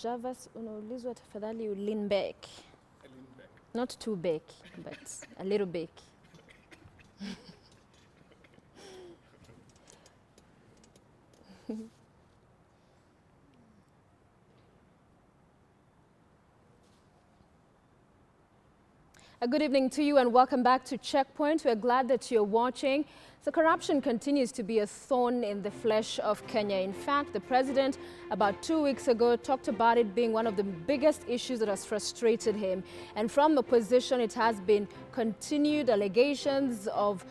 Javas, unaulizwa tafadhali you lean back. I lean back. Not too back, but a little back. A good evening to you and welcome back to CheckPoint. We're glad that you're watching. So corruption continues to be a thorn in the flesh of Kenya. In fact, the president about 2 weeks ago talked about it being one of the biggest issues that has frustrated him. And from the opposition, it has been continued allegations of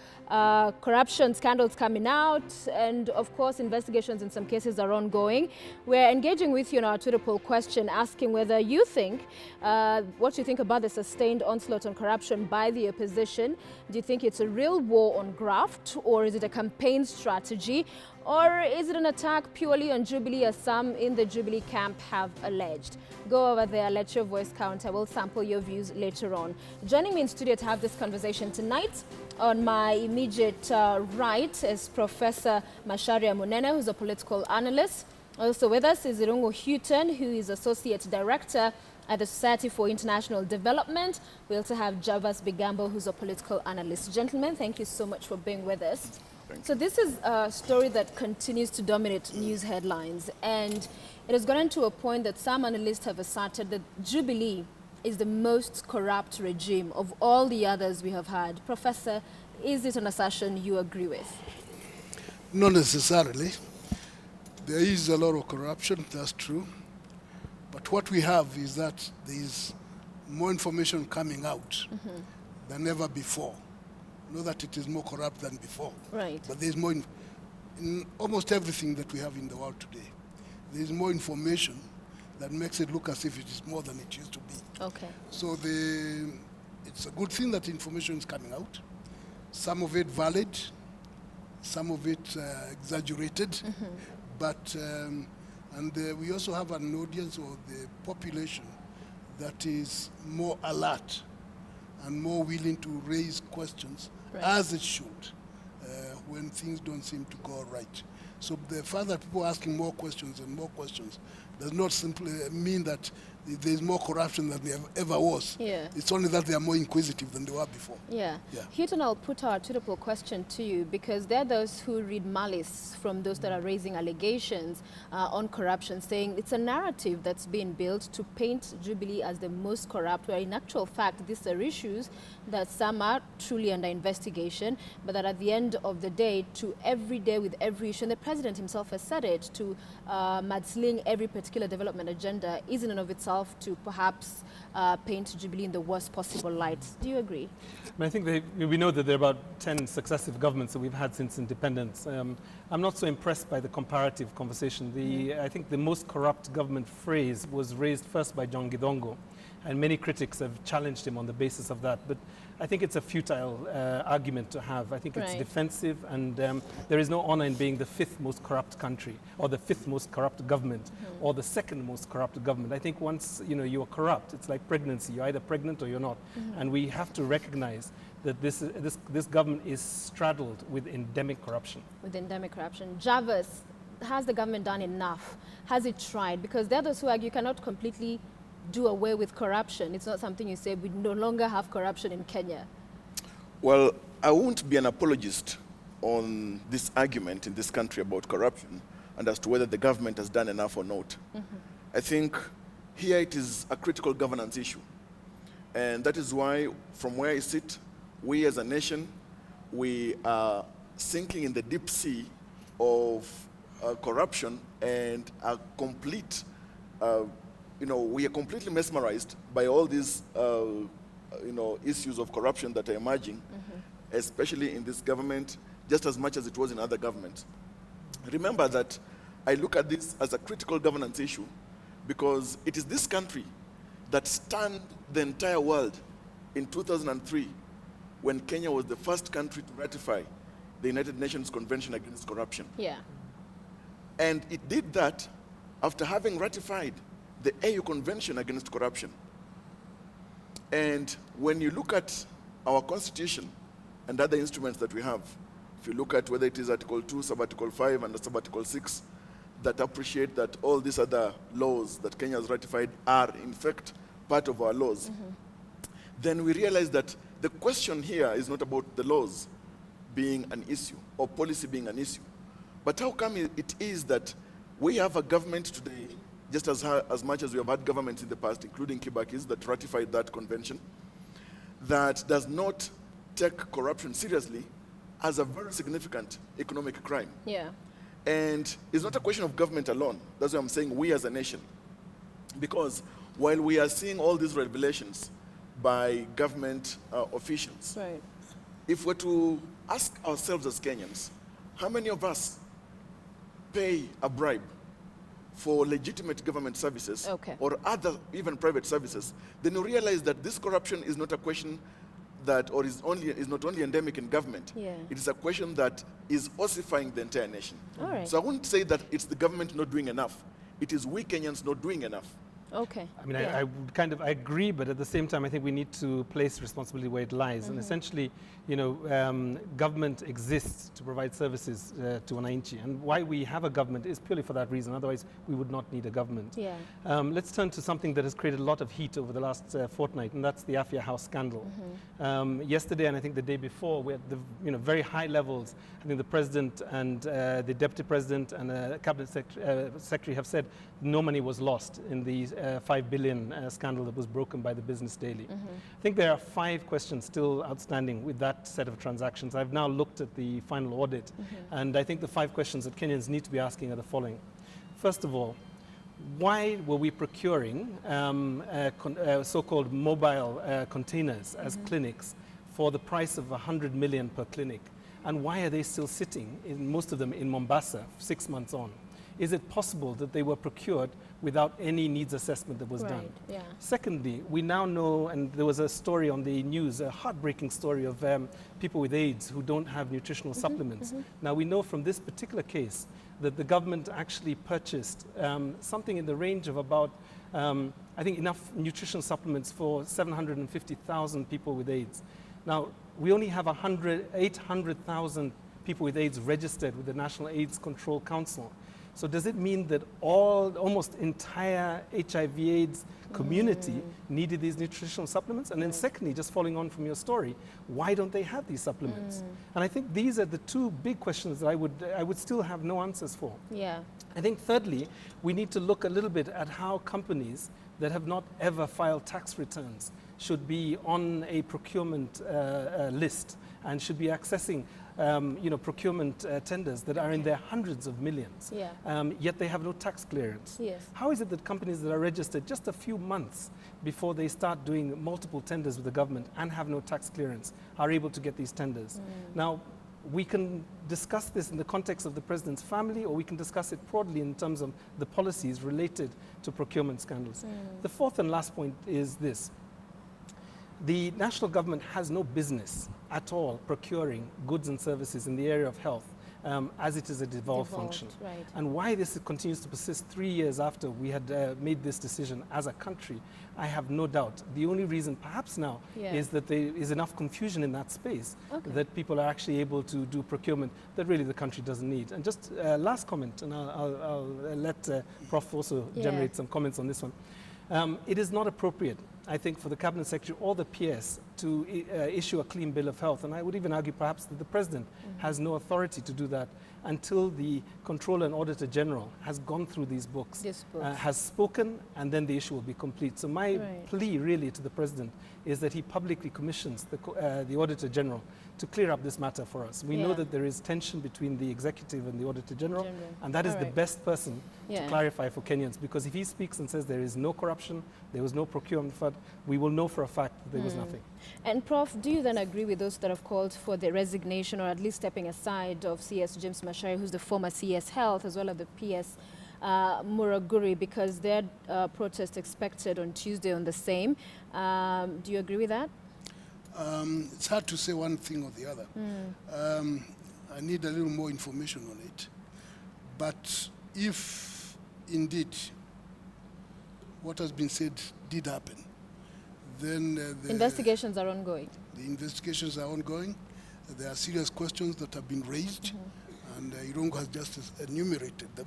corruption scandals coming out, and of course investigations in some cases are ongoing. We're engaging with you in our Twitter poll question asking whether you think, what you think about the sustained onslaught on corruption by the opposition. Do you think it's a real war on graft, or is it a campaign strategy, or is it an attack purely on Jubilee, as some in the Jubilee camp have alleged? Go over there, let your voice count. I will sample your views later on. Joining me in studio to have this conversation tonight, on my immediate right is Professor Sofia Wanuna, who's a political analyst. Also with us is Irungu Houghton, who is Associate Director at the Society for International Development. We also have Javas Bigambo, who's a political analyst. Gentlemen, thank you so much for being with us. So this is a story that continues to dominate news headlines, and it has gotten to a point that some analysts have asserted that Jubilee is the most corrupt regime of all the others we have had. Professor, is it an assertion you agree with? Not necessarily. There is a lot of corruption, that's true. But what we have is that there is more information coming out than ever before. Not that it is more corrupt than before. Right. But there is more in almost everything that we have in the world today. There is more information that makes it look as if it is more than it used to be. Okay. So it's a good thing that information is coming out. Some of it valid, some of it exaggerated. But we also have an audience, or the population, that is more alert and more willing to raise questions, as it should, when things don't seem to go right. So the fact that people are asking more questions and more questions does not simply mean that there's more corruption than there ever was. Yeah. It's only that they are more inquisitive than they were before. Yeah. Yeah. Houghton, I'll put our Twitter poll question to you, because there are those who read malice from those that are raising allegations on corruption, saying it's a narrative that's being built to paint Jubilee as the most corrupt, where in actual fact these are issues that some are truly under investigation, but that at the end of the day, with every issue, and the president himself has said it, to mudsling every particular development agenda is in and of itself to perhaps paint Jubilee in the worst possible light. Do you agree? I think we know that there are about 10 successive governments that we've had since independence. I'm not so impressed by the comparative conversation. I think the most corrupt government phrase was raised first by John Githongo, and many critics have challenged him on the basis of that. But I think it's a futile argument to have. I think it's defensive, and there is no honor in being the 5th most corrupt country, or the 5th most corrupt government, or the 2nd most corrupt government. I think once you are corrupt, it's like pregnancy. You're either pregnant or you're not. And we have to recognize that this government is straddled with endemic corruption. With endemic corruption. Javas, has the government done enough? Has it tried? Because there are those who argue you cannot completely do away with corruption. It's not something you say, we no longer have corruption in Kenya. Well, I won't be an apologist on this argument in this country about corruption and as to whether the government has done enough or not. I think here it is a critical governance issue. And that is why, from where I sit, we as a nation, we are sinking in the deep sea of corruption and a complete we are completely mesmerized by all these, issues of corruption that are emerging, especially in this government, just as much as it was in other governments. Remember that I look at this as a critical governance issue because it is this country that stunned the entire world in 2003 when Kenya was the first country to ratify the United Nations Convention Against Corruption. Yeah. And it did that after having ratified the AU Convention Against Corruption. And when you look at our Constitution and other instruments that we have, if you look at whether it is Article 2, Sub-Article 5, and Sub-Article 6, that appreciate that all these other laws that Kenya has ratified are, in fact, part of our laws, then we realize that the question here is not about the laws being an issue or policy being an issue, but how come it is that we have a government today, just as much as we have had governments in the past, including Kibaki's, that ratified that convention, that does not take corruption seriously as a very significant economic crime. Yeah. And it's not a question of government alone. That's why I'm saying we as a nation. Because while we are seeing all these revelations by government officials, Right. if we're to ask ourselves as Kenyans, how many of us pay a bribe for legitimate government services or other even private services, then you realize that this corruption is not a question that is not only endemic in government. Yeah. It is a question that is ossifying the entire nation. All right. So I wouldn't say that it's the government not doing enough. It is we Kenyans not doing enough. Okay. I mean, Yeah. I would kind of, I agree, but at the same time, I think we need to place responsibility where it lies. And essentially, you know, government exists to provide services to wananchi. And why we have a government is purely for that reason. Otherwise, we would not need a government. Yeah. Let's turn to something that has created a lot of heat over the last fortnight, and that's the Afya House scandal. Yesterday, and I think the day before, we had the very high levels. I think the president and the deputy president and cabinet secretary have said no money was lost in the 5 billion scandal that was broken by the Business Daily. I think there are 5 questions still outstanding with that set of transactions. I've now looked at the final audit, and I think the 5 questions that Kenyans need to be asking are the following. First of all, why were we procuring so-called mobile containers as clinics for the price of 100 million per clinic? And why are they still sitting, most of them in Mombasa, 6 months on? Is it possible that they were procured without any needs assessment that was done? Yeah. Secondly, we now know, and there was a story on the news, a heartbreaking story of people with AIDS who don't have nutritional supplements. Now we know from this particular case that the government actually purchased something in the range of about, I think, enough nutritional supplements for 750,000 people with AIDS. Now, we only have 800,000 people with AIDS registered with the National AIDS Control Council. So does it mean that almost entire HIV/AIDS community needed these nutritional supplements? And then secondly, just following on from your story, why don't they have these supplements? And I think these are the 2 big questions that I would still have no answers for. Yeah. I think thirdly, we need to look a little bit at how companies that have not ever filed tax returns should be on a procurement list and should be accessing procurement tenders that are in their hundreds of millions, yet they have no tax clearance. Yes. How is it that companies that are registered just a few months before they start doing multiple tenders with the government and have no tax clearance are able to get these tenders? Now, we can discuss this in the context of the president's family, or we can discuss it broadly in terms of the policies related to procurement scandals. The 4th and last point is this. The national government has no business at all procuring goods and services in the area of health as it is a devolved function. Right. And why this continues to persist 3 years after we had made this decision as a country, I have no doubt. The only reason perhaps now is that there is enough confusion in that space that people are actually able to do procurement that really the country doesn't need. And just last comment, and I'll let Prof also generate some comments on this one. It is not appropriate, I think, for the Cabinet Secretary or the PS to issue a clean bill of health. And I would even argue perhaps that the President has no authority to do that until the Controller and Auditor General has gone through these books, has spoken, and then the issue will be complete. So my plea really to the President is that he publicly commissions the Auditor General to clear up this matter for us. We know that there is tension between the Executive and the Auditor General, and that is the best person to clarify for Kenyans, because if he speaks and says there is no corruption, there was no procurement fund, we will know for a fact that there was nothing. And Prof, do you then agree with those that have called for the resignation or at least stepping aside of CS James Macharia, who's the former CS Health, as well as the PS Muraguri, because their protest expected on Tuesday on the same? Do you agree with that? It's hard to say one thing or the other. I need a little more information on it. But if indeed what has been said did happen, then the investigations are ongoing. The investigations are ongoing. There are serious questions that have been raised, and Irongo has just enumerated them.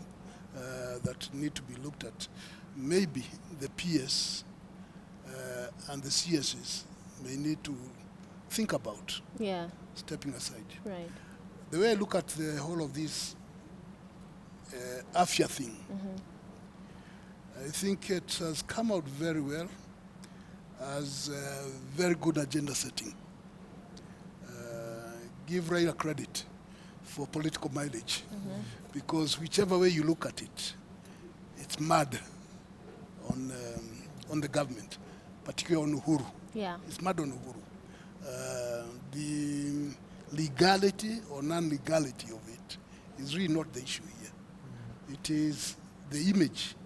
that need to be looked at. Maybe the PS and the CSs may need to think about stepping aside. Right. The way I look at the whole of this AFIA thing, I think it has come out very well as very good agenda setting. Give Raila credit for political mileage, because whichever way you look at it, it's mad on the government, particularly on Uhuru. Yeah. It's mad on Uhuru. The legality or non-legality of it is really not the issue here. It is the image,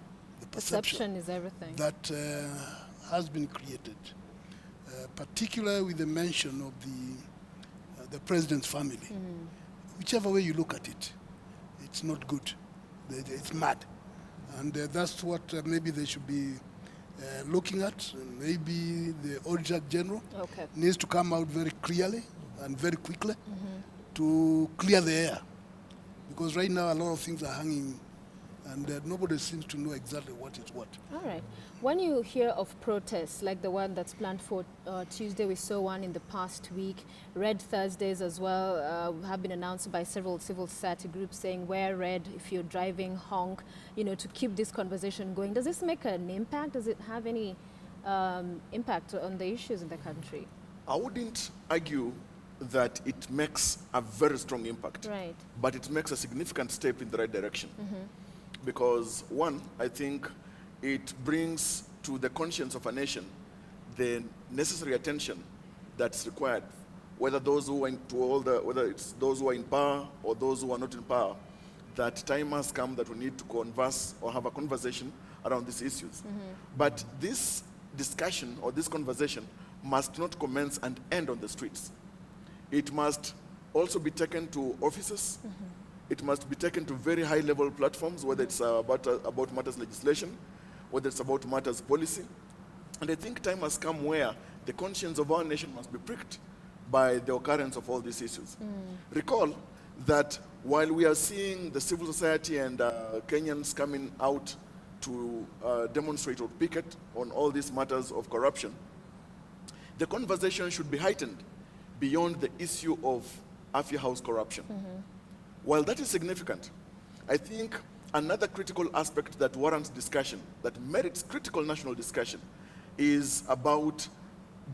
the perception is everything. that has been created, particularly with the mention of the president's family. Whichever way you look at it, it's not good. It's mad. And that's what maybe they should be looking at. Maybe the Auditor General needs to come out very clearly and very quickly to clear the air. Because right now a lot of things are hanging and nobody seems to know exactly what is what. All right. When you hear of protests like the one that's planned for Tuesday, we saw one in the past week. Red Thursdays as well have been announced by several civil society groups saying wear red if you're driving, honk, to keep this conversation going. Does this make an impact? Does it have any impact on the issues in the country? I wouldn't argue that it makes a very strong impact, right, but it makes a significant step in the right direction. Because one, I think it brings to the conscience of a nation the necessary attention that's required, whether those who are whether it's those who are in power or those who are not in power, that time has come that we need to converse or have a conversation around these issues. But this discussion or this conversation must not commence and end on the streets. It must also be taken to offices. It must be taken to very high-level platforms, whether it's about matters legislation, whether it's about matters policy. And I think time has come where the conscience of our nation must be pricked by the occurrence of all these issues. Recall that while we are seeing the civil society and Kenyans coming out to demonstrate or picket on all these matters of corruption, the conversation should be heightened beyond the issue of AFIA House corruption. While that is significant, I think another critical aspect that warrants discussion, that merits critical national discussion, is about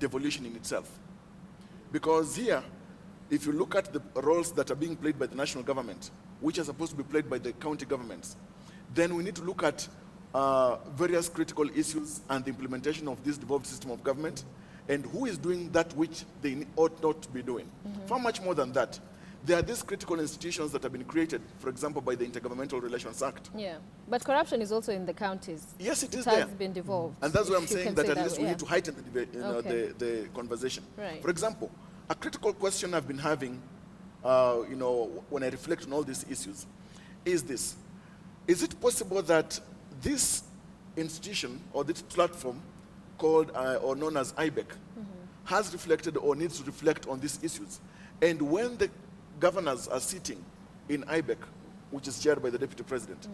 devolution in itself. Because here, if you look at the roles that are being played by the national government, which are supposed to be played by the county governments, then we need to look at various critical issues and the implementation of this devolved system of government, and who is doing that which they ought not to be doing. Far much more than that, there are these critical institutions that have been created, for example, by the Intergovernmental Relations Act. Yeah, but corruption is also in the counties. Yes, it is there. It there. has been devolved. And that's why I'm saying that at least we yeah. need to heighten the conversation. Right. For example, a critical question I've been having, when I reflect on all these issues, is this. Is it possible that this institution or this platform called or known as IBEC has reflected or needs to reflect on these issues? And when the governors are sitting in IBEC, which is chaired by the Deputy President,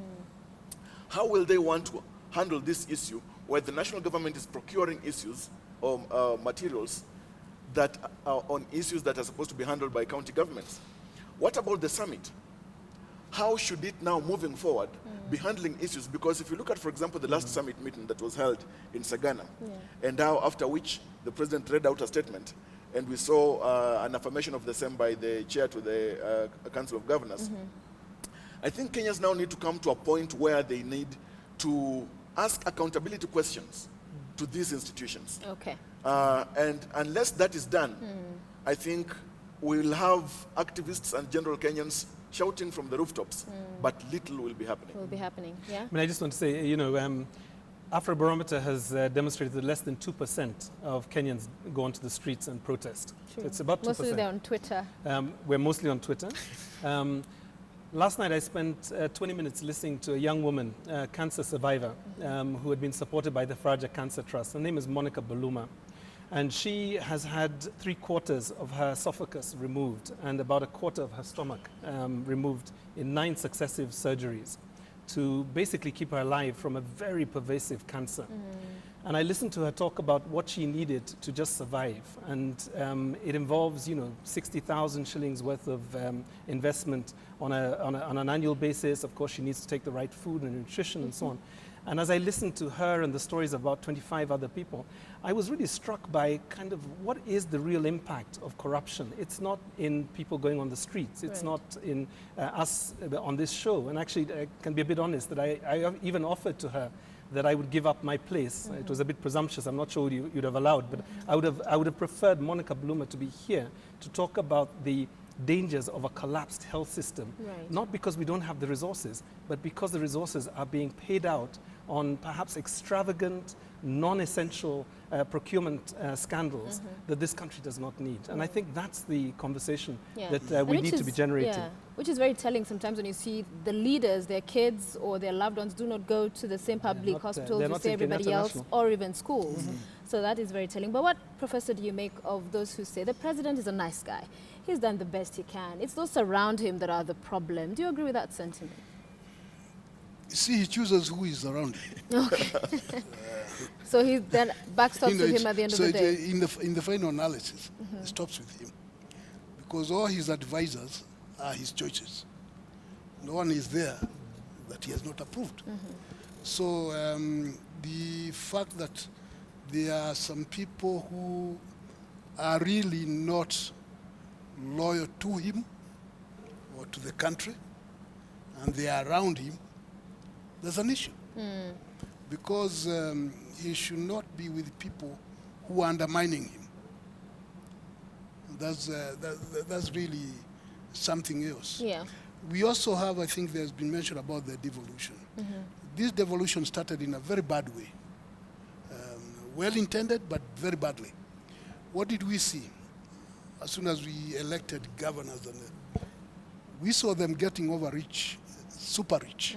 how will they want to handle this issue where the national government is procuring issues or materials that are on issues that are supposed to be handled by county governments? What about the summit? How should it now, moving forward, be handling issues? Because if you look at, for example, the last summit meeting that was held in Sagana, and now after which the president read out a statement, and we saw an affirmation of the same by the chair to the Council of Governors, I think Kenyans now need to come to a point where they need to ask accountability questions to these institutions. Okay. And unless that is done, I think we'll have activists and general Kenyans shouting from the rooftops, but little will be happening. Will be happening, yeah? I mean, I just want to say, Afrobarometer has demonstrated that less than 2% of Kenyans go onto the streets and protest. True. It's about 2%. Mostly they're on Twitter. We're mostly on Twitter. Last night I spent 20 minutes listening to a young woman, a cancer survivor, who had been supported by the Fraja Cancer Trust. Her name is Monica Baluma. And she has had 3/4 of her esophagus removed and about 1/4 of her stomach removed in 9 successive surgeries. to basically keep her alive from a very pervasive cancer. And I listened to her talk about what she needed to just survive. And it involves, 60,000 shillings worth of investment on an annual basis. Of course, she needs to take the right food and nutrition and so on. And as I listened to her and the stories of about 25 other people, I was really struck by kind of what is the real impact of corruption. It's not in people going on the streets. It's not in us on this show. And actually, I can be a bit honest that I even offered to her that I would give up my place. It was a bit presumptuous. I'm not sure you'd have allowed, but I would have preferred Monica Bloomer to be here to talk about the dangers of a collapsed health system. Not because we don't have the resources, but because the resources are being paid out on perhaps extravagant, non-essential procurement scandals that this country does not need. And I think that's the conversation that we need to be generating. Which is very telling sometimes when you see the leaders, their kids or their loved ones do not go to the same public hospitals to see everybody else, or even schools. So that is very telling. But what, Professor, do you make of those who say the president is a nice guy? He's done the best he can. It's those around him that are the problem. Do you agree with that sentiment? See, he chooses who is around him. Okay. So he then backstops with him at the end of the day. In the final analysis, it stops with him. Because all his advisors are his choices. No one is there that he has not approved. So the fact that there are some people who are really not loyal to him or to the country, and they are around him, there's an issue. Because he should not be with people who are undermining him. That's really something else. We also have, I think there's been mention about the devolution. This devolution started in a very bad way. Well-intended, but very badly. What did we see? As soon as we elected governors, we saw them getting over-rich, super rich,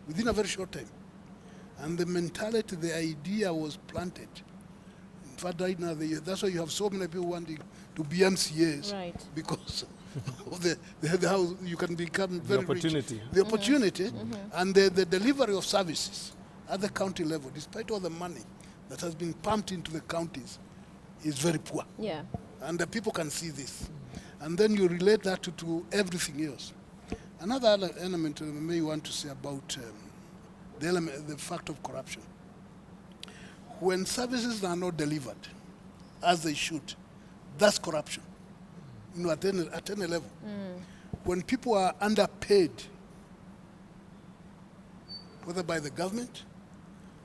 within a very short time. And the mentality, the idea was planted. In fact, right now, that's why you have so many people wanting to be MCAs, because of how you can become very rich. The opportunity and the delivery of services at the county level, despite all the money that has been pumped into the counties, is very poor. And the people can see this. And then you relate that to everything else. Another element I may want to say about the fact of corruption. When services are not delivered as they should, that's corruption. At any level. When people are underpaid, whether by the government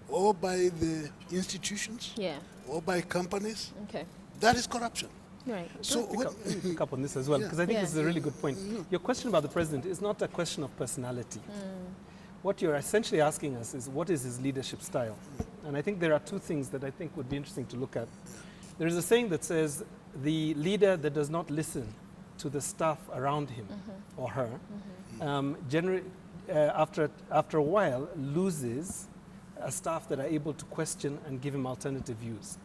or by the institutions or by companies, that is corruption. So pick up on this as well, because I think this is a really good point. Your question about the president is not a question of personality. What you're essentially asking us is, what is his leadership style? And I think there are two things that I think would be interesting to look at. There is a saying that says, the leader that does not listen to the staff around him or her, generally, after a while, loses a staff that are able to question and give him alternative views.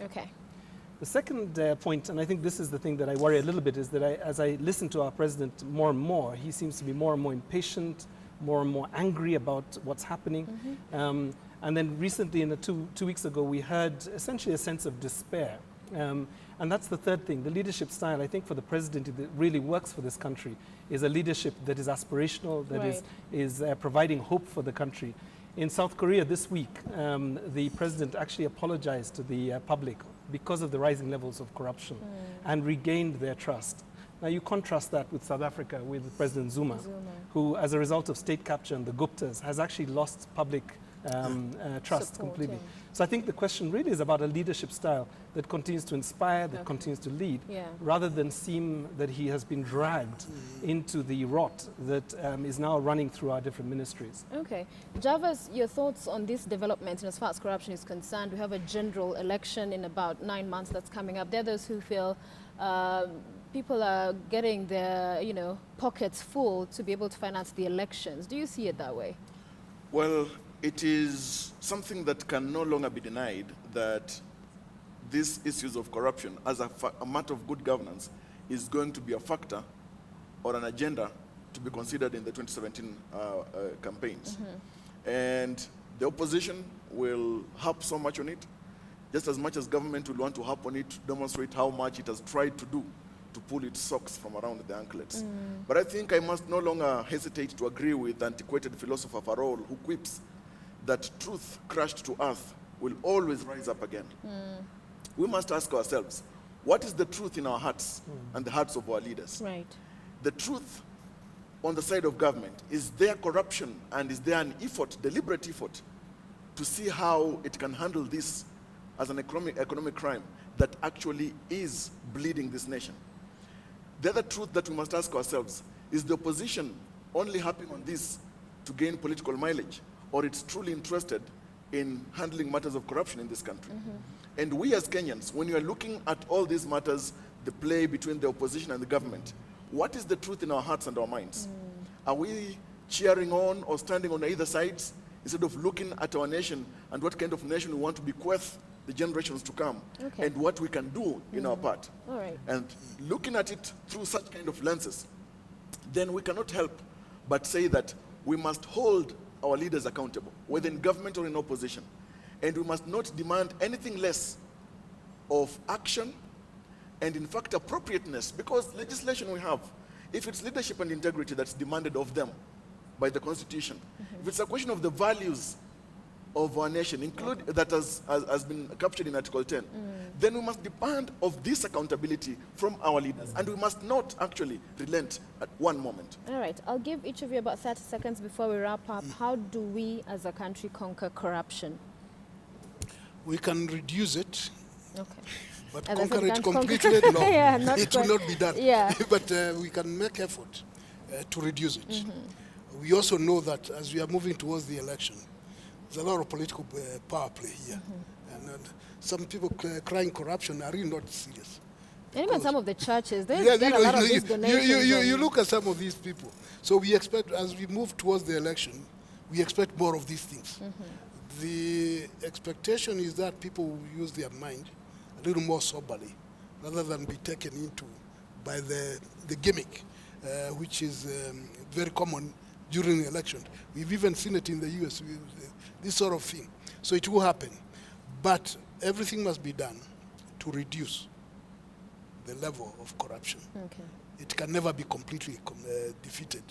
The second point, and I think this is the thing that I worry a little bit, is that as I listen to our president more and more, he seems to be more and more impatient, more and more angry about what's happening. And then recently, two weeks ago, we heard essentially a sense of despair. And that's the third thing. The leadership style, I think, for the president that really works for this country is a leadership that is aspirational, that is providing hope for the country. In South Korea this week, the president actually apologized to the public because of the rising levels of corruption and regained their trust. Now you contrast that with South Africa, with President Zuma, who as a result of state capture and the Guptas has actually lost public trust completely. So I think the question really is about a leadership style that continues to inspire, that continues to lead, rather than seem that he has been dragged into the rot that is now running through our different ministries. Javas, your thoughts on this development, and as far as corruption is concerned, we have a general election in about 9 months that's coming up. There are those who feel people are getting their pockets full to be able to finance the elections. Do you see it that way? Well, it is something that can no longer be denied that these issues of corruption, as a matter of good governance, is going to be a factor or an agenda to be considered in the 2017 campaigns. And the opposition will harp so much on it, just as much as government will want to harp on it to demonstrate how much it has tried to do to pull its socks from around the anklets. But I think I must no longer hesitate to agree with the antiquated philosopher Farol, who quips that truth crushed to earth will always rise up again. We must ask ourselves, what is the truth in our hearts and the hearts of our leaders? Right. The truth on the side of government, is there corruption and is there an effort, deliberate effort, to see how it can handle this as an economic crime that actually is bleeding this nation? The other truth that we must ask ourselves, is the opposition only harping on this to gain political mileage, or it's truly interested in handling matters of corruption in this country? And we as Kenyans, when you are looking at all these matters, the play between the opposition and the government, what is the truth in our hearts and our minds? Are we cheering on or standing on either sides instead of looking at our nation and what kind of nation we want to bequeath the generations to come, and what we can do in our part? All right. And looking at it through such kind of lenses, then we cannot help but say that we must hold our leaders accountable, whether in government or in opposition. And we must not demand anything less of action and, in fact, appropriateness, because legislation we have, if it's leadership and integrity that's demanded of them by the Constitution, if it's a question of the values of our nation, that has been captured in Article 10, then we must demand of this accountability from our leaders, and we must not actually relent at one moment. All right, I'll give each of you about 30 seconds before we wrap up. How do we as a country conquer corruption? We can reduce it, but As I said, conquer we it can't completely, conquer- no. Yeah, not it quite. will not be done. Yeah. But we can make effort to reduce it. We also know that as we are moving towards the election, there's a lot of political power play here. And some people crying corruption are really not serious. And even some of the churches, they Yeah, get a lot of these donations. you look at some of these people. So we expect, as we move towards the election, we expect more of these things. The expectation is that people will use their mind a little more soberly, rather than be taken into by the gimmick, which is very common during the election. We've even seen it in the US, this sort of thing. So it will happen. But everything must be done to reduce the level of corruption. It can never be completely defeated,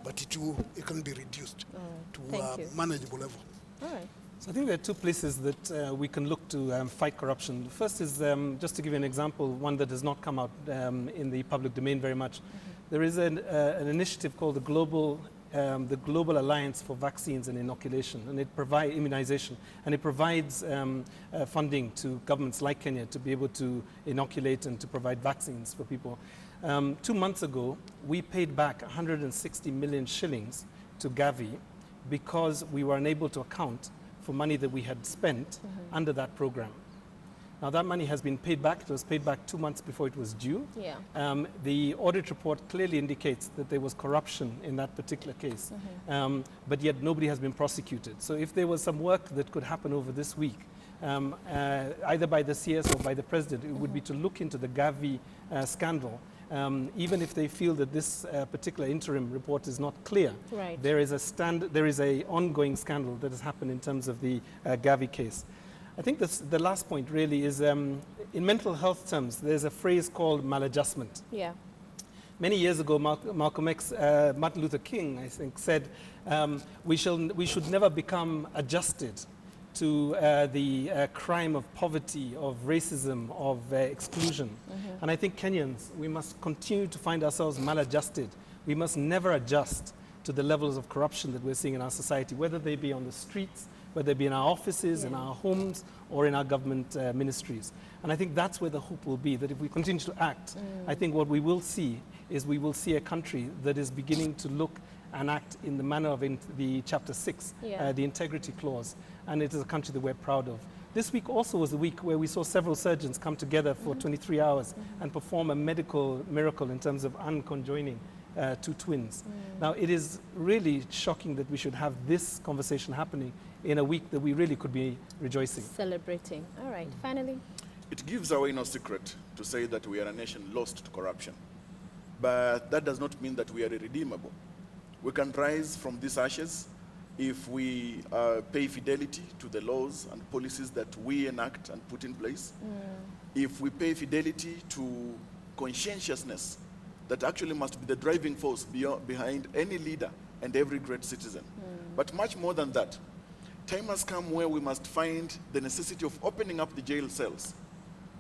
but it can be reduced to a manageable level. All right. So I think there are two places that we can look to fight corruption. The first is, just to give you an example, one that has not come out in the public domain very much. There is an initiative called the Global Alliance for Vaccines and Inoculation, and it provides immunization, and it provides funding to governments like Kenya to be able to inoculate and to provide vaccines for people. 2 months ago, we paid back 160 million shillings to Gavi because we were unable to account for money that we had spent under that program. Now that money has been paid back. It was paid back 2 months before it was due. The audit report clearly indicates that there was corruption in that particular case, but yet nobody has been prosecuted. So if there was some work that could happen over this week, either by the CS or by the president, it would be to look into the Gavi scandal. Even if they feel that this particular interim report is not clear, there is a ongoing scandal that has happened in terms of the Gavi case. I think the last point really is, in mental health terms, there's a phrase called maladjustment. Many years ago, Malcolm X, Martin Luther King, I think, said, we should never become adjusted to the crime of poverty, of racism, of exclusion. And I think Kenyans, we must continue to find ourselves maladjusted. We must never adjust to the levels of corruption that we're seeing in our society, whether they be on the streets, whether they be in our offices, in our homes, or in our government ministries. And I think that's where the hope will be, that if we continue to act, I think what we will see is we will see a country that is beginning to look and act in the manner of the Chapter 6, the integrity clause, and it is a country that we're proud of. This week also was the week where we saw several surgeons come together for 23 hours and perform a medical miracle in terms of unconjoining two twins. Now, it is really shocking that we should have this conversation happening in a week that we really could be rejoicing. Celebrating. All right, finally. It gives away no secret to say that we are a nation lost to corruption. But that does not mean that we are irredeemable. We can rise from these ashes if we pay fidelity to the laws and policies that we enact and put in place, if we pay fidelity to conscientiousness that actually must be the driving force behind any leader and every great citizen. But much more than that, time has come where we must find the necessity of opening up the jail cells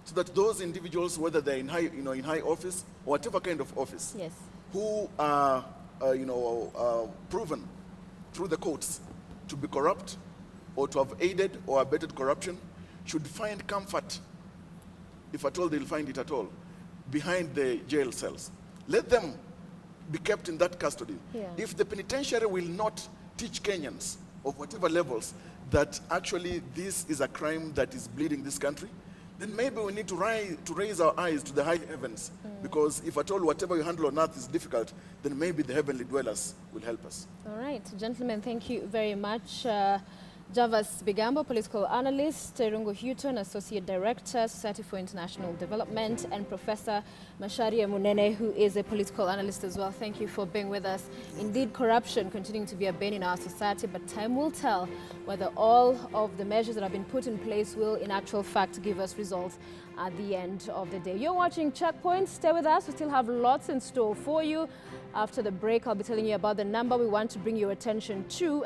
so that those individuals, whether they're in high office or whatever kind of office, Yes. who are proven through the courts to be corrupt or to have aided or abetted corruption, should find comfort, if at all they'll find it at all, behind the jail cells. Let them be kept in that custody. Yeah. If the penitentiary will not teach Kenyans of whatever levels that actually this is a crime that is bleeding this country, then maybe we need to raise our eyes to the high heavens. Because if at all whatever you handle on earth is difficult, then maybe the heavenly dwellers will help us. All right, gentlemen, thank you very much. Javas Bigambo, political analyst, Rungo Houghton, associate director, Society for International Development, and Professor Macharia Munene, who is a political analyst as well. Thank you for being with us. Indeed, corruption continuing to be a bane in our society, but time will tell whether all of the measures that have been put in place will, in actual fact, give us results at the end of the day. You're watching Checkpoint. Stay with us. We still have lots in store for you. After the break, I'll be telling you about the number we want to bring your attention to.